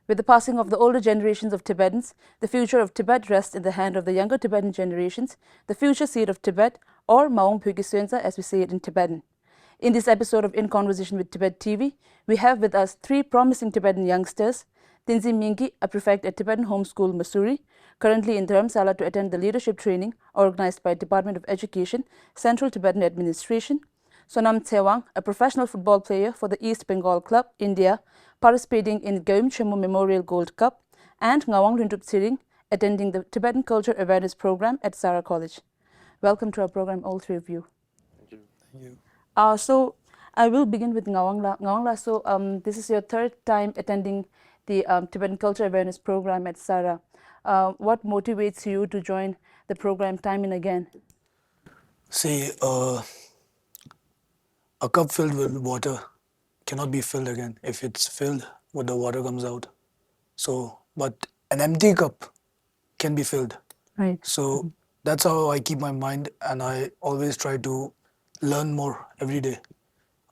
With the passing of the older generations of Tibetans, the future of Tibet rests in the hand of the younger Tibetan generations, the future seed of Tibet, or Ngawang Ludup as we say it in Tibetan. In this episode of In Conversation with Tibet TV, we have with us three promising Tibetan youngsters: Tenzin Minkey, a prefect at Tibetan Homes School, Mussoorie, currently in Dharamsala to attend the leadership training organized by Department of Education, Central Tibetan Administration; Sonam Tsewang, a professional football player for the East Bengal Club, India, participating in Gyeom Chemu Memorial Gold Cup; and Ngawang Ludup Tsering, attending the Tibetan Culture Awareness Program at Sara College. Welcome to our program, all three of you. Thank you. So I will begin with Ngawang. Ngawang, so this is your third time attending the Tibetan Culture Awareness Program at Sara. What motivates you to join the program time and again? See, a cup filled with water cannot be filled again. If it's filled, what the water comes out. So, but an empty cup can be filled. Right. So that's how I keep my mind, and I always try to learn more every day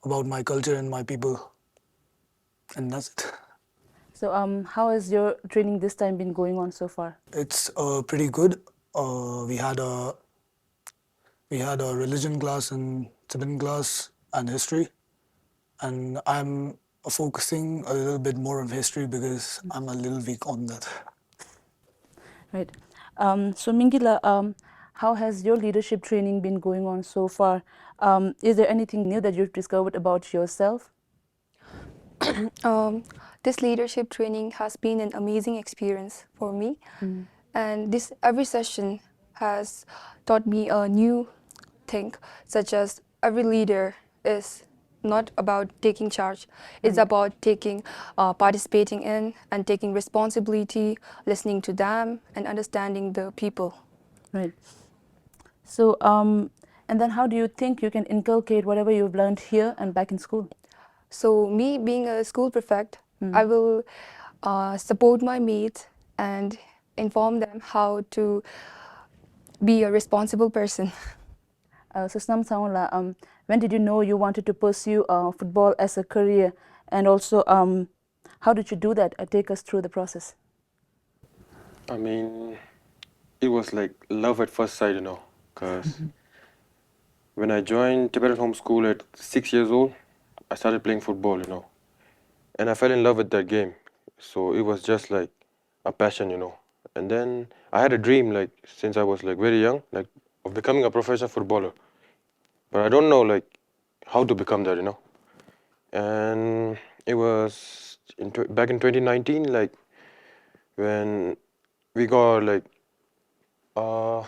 about my culture and my people. And that's it. So how has your training this time been going on so far? It's pretty good. We had a religion class and Tibetan class and history, and I'm focusing a little bit more on history because I'm a little weak on that. Right. So Mingila, how has your leadership training been going on so far? Is there anything new that you've discovered about yourself? This leadership training has been an amazing experience for me, and every session has taught me a new thing, such as every leader is not about taking charge. It's about participating in and taking responsibility, listening to them, and understanding the people. Right. So, and then how do you think you can inculcate whatever you've learned here and back in school? So me being a school prefect, I will support my mates and inform them how to be a responsible person. So Sonam Tsewang, when did you know you wanted to pursue football as a career? And also, how did you do that? Take us through the process. I mean, it was like love at first sight, because when I joined Tibetan Homes School at 6 years old, I started playing football, and I fell in love with that game. So it was just like a passion, And then I had a dream, like, since I was like very young, like, of becoming a professional footballer. But I don't know, like, how to become that, And it was back in 2019, like, when we got like a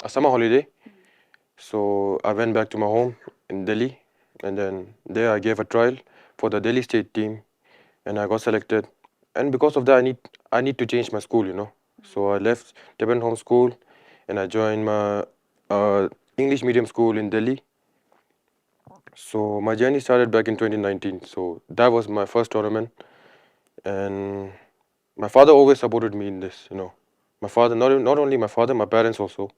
summer holiday. So I went back to my home in Delhi, and then there I gave a trial for the Delhi state team, and I got selected. And because of that, I need to change my school, So I left Tibetan Home School, and I joined my English medium school in Delhi. So my journey started back in 2019. So that was my first tournament, and my father always supported me in this, My father, not only my father, my parents also.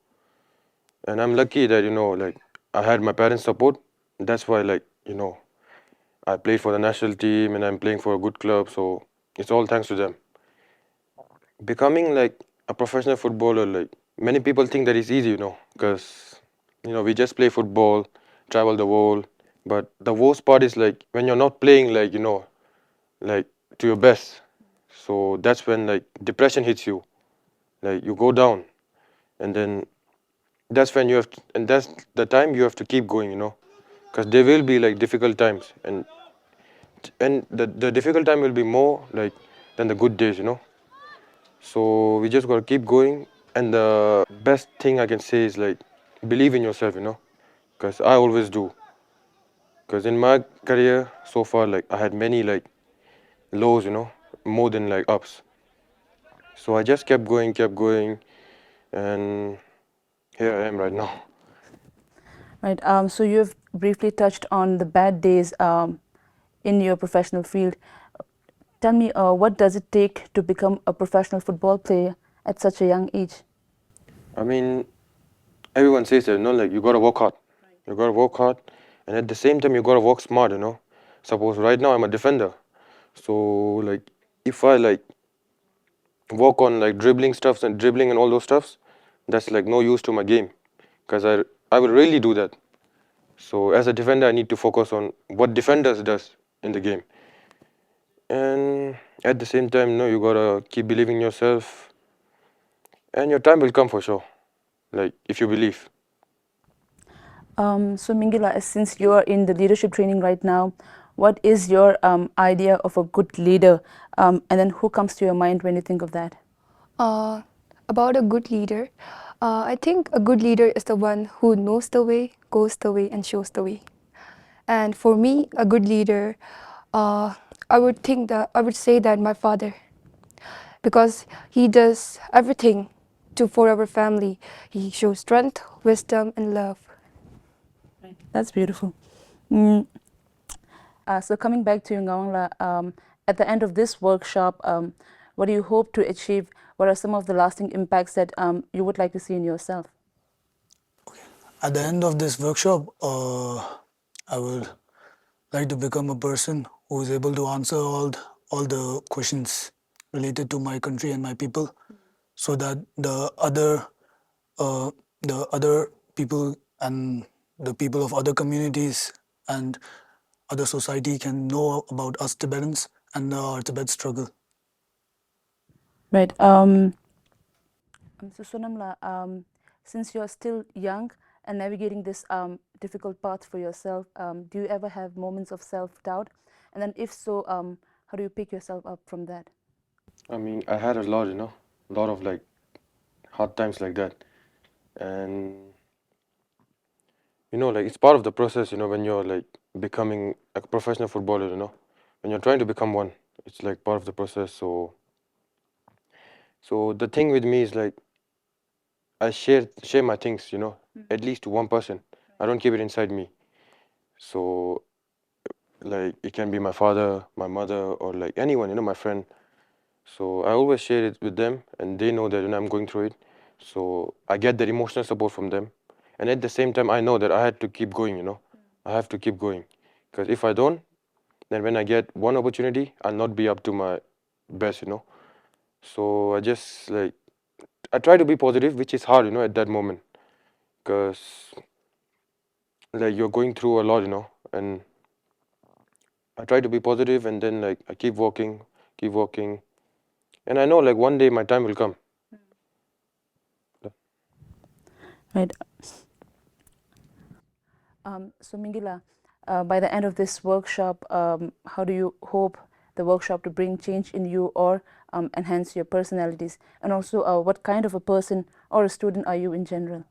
And I'm lucky that, like, I had my parents' support. That's why, like, I played for the national team and I'm playing for a good club. So it's all thanks to them. Becoming, like, a professional footballer, like, many people think that it's easy, because, we just play football, travel the world. But the worst part is, like, when you're not playing, like, like, to your best. So that's when, like, depression hits you. Like, you go down, and then that's when you have to, and that's the time you have to keep going, because there will be like difficult times, and the difficult time will be more like than the good days, So we just got to keep going, and the best thing I can say is, like, believe in yourself, because I always do. Because in my career so far, like, I had many like lows, more than like ups. So I just kept going, and here I am right now. Right. So you've briefly touched on the bad days in your professional field. Tell me, what does it take to become a professional football player at such a young age? I mean, everyone says that, like, you gotta work hard. You gotta work hard, and at the same time, you gotta work smart, Suppose right now I'm a defender, so, like, if I like work on like dribbling stuffs and dribbling and all those stuffs, that's like no use to my game, because I will really do that. So as a defender, I need to focus on what defenders does in the game, and at the same time, no, you gotta keep believing in yourself, and your time will come for sure. Like if you believe. So Mingila, since you are in the leadership training right now, what is your idea of a good leader? And then who comes to your mind when you think of that? About a good leader, I think a good leader is the one who knows the way, goes the way, and shows the way. And for me, a good leader, I would say that my father, because he does everything for our family. He shows strength, wisdom, and love. That's beautiful. So coming back to you, Ngawang, at the end of this workshop, what do you hope to achieve? What are some of the lasting impacts that you would like to see in yourself? At the end of this workshop, I would like to become a person who is able to answer all the questions related to my country and my people, so that the other people and the people of other communities and other society can know about us Tibetans and our Tibet struggle. Right. So Sonamla, since you're still young and navigating this difficult path for yourself, do you ever have moments of self-doubt? And then if so, how do you pick yourself up from that? I mean, I had a lot, a lot of like hard times like that, and like it's part of the process, when you're like becoming a professional footballer, when you're trying to become one, it's like part of the process. So the thing with me is like I share my things, at least to one person. I don't keep it inside me. So like it can be my father, my mother, or like anyone, my friend. So I always share it with them, and they know that I'm going through it. So I get that emotional support from them, and at the same time, I know that I had to keep going. I have to keep going, because if I don't, then when I get one opportunity, I'll not be up to my best. So I just like I try to be positive, which is hard, at that moment, because like you're going through a lot, and I try to be positive, and then like I keep walking, and I know like one day my time will come. Right. So Mingila, by the end of this workshop, how do you hope the workshop to bring change in you or enhance your personalities? And also, what kind of a person or a student are you in general?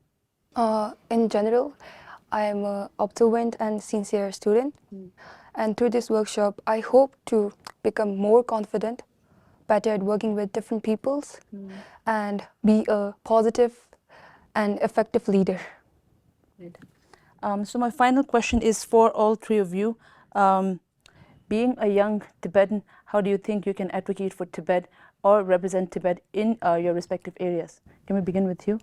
In general, I am an observant and sincere student. And through this workshop, I hope to become more confident, better at working with different peoples, and be a positive and effective leader. Right. So my final question is for all three of you. Being a young Tibetan, how do you think you can advocate for Tibet or represent Tibet in your respective areas? Can we begin with you?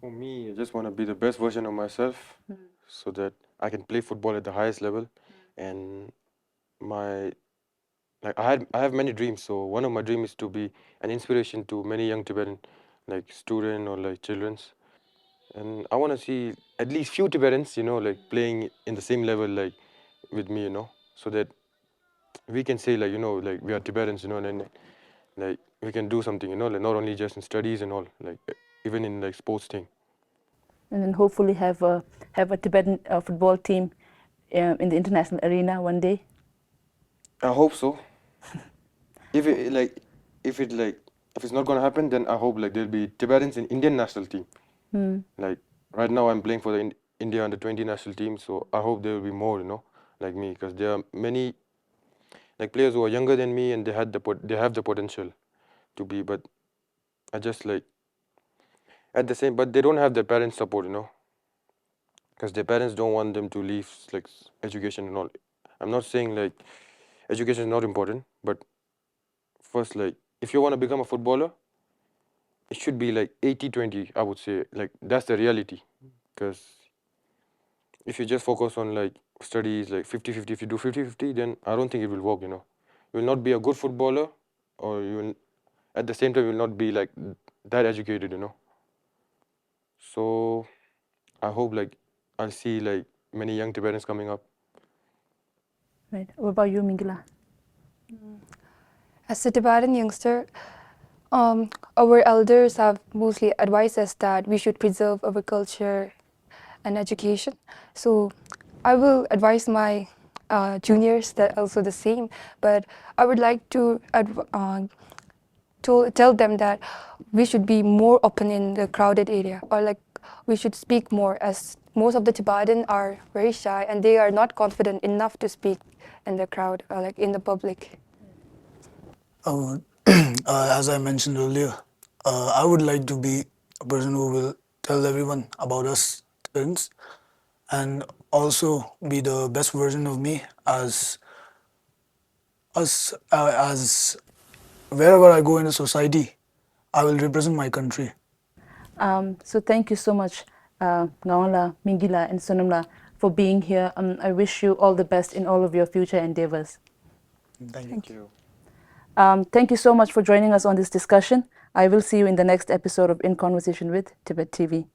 For me, I just want to be the best version of myself, so that I can play football at the highest level. And my I have many dreams. So one of my dreams is to be an inspiration to many young Tibetan, like student or like childrens. And I want to see at least few Tibetans, like playing in the same level like with me, so that we can say like like we are Tibetans, and then like we can do something, like not only just in studies and all, like even in like sports thing. And then hopefully have a Tibetan football team in the international arena one day. I hope so. If it like, if it like, if it's not gonna happen, then I hope like there'll be Tibetans in Indian national team. Like right now, I'm playing for the India under 20 national team, so I hope there will be more, like me, because there are many like players who are younger than me, and they have the potential to be, but I just like at the same, but they don't have their parents' support, because their parents don't want them to leave like education and all. I'm not saying like education is not important, but first, like if you want to become a footballer, it should be like 80-20, I would say. Like that's the reality, because if you just focus on like studies like 50-50, if you do 50-50, then I don't think it will work. you will not be a good footballer, or you will, at the same time you will not be like that educated, you know. So I hope like I'll see like many young Tibetans coming up. Right. What about you, Mingila? As a Tibetan youngster, our elders have mostly advised us that we should preserve our culture and education. So I will advise my juniors that also the same, but I would like to tell them that we should be more open in the crowded area, or like we should speak more, as most of the Tibetan are very shy and they are not confident enough to speak in the crowd or like in the public. As I mentioned earlier, I would like to be a person who will tell everyone about us Tibetans, and also be the best version of me as wherever I go in a society, I will represent my country. So thank you so much, Ngawang, Mingila, and Sonam, for being here. I wish you all the best in all of your future endeavors. Thank you. Thank you so much for joining us on this discussion. I will see you in the next episode of In Conversation with Tibet TV.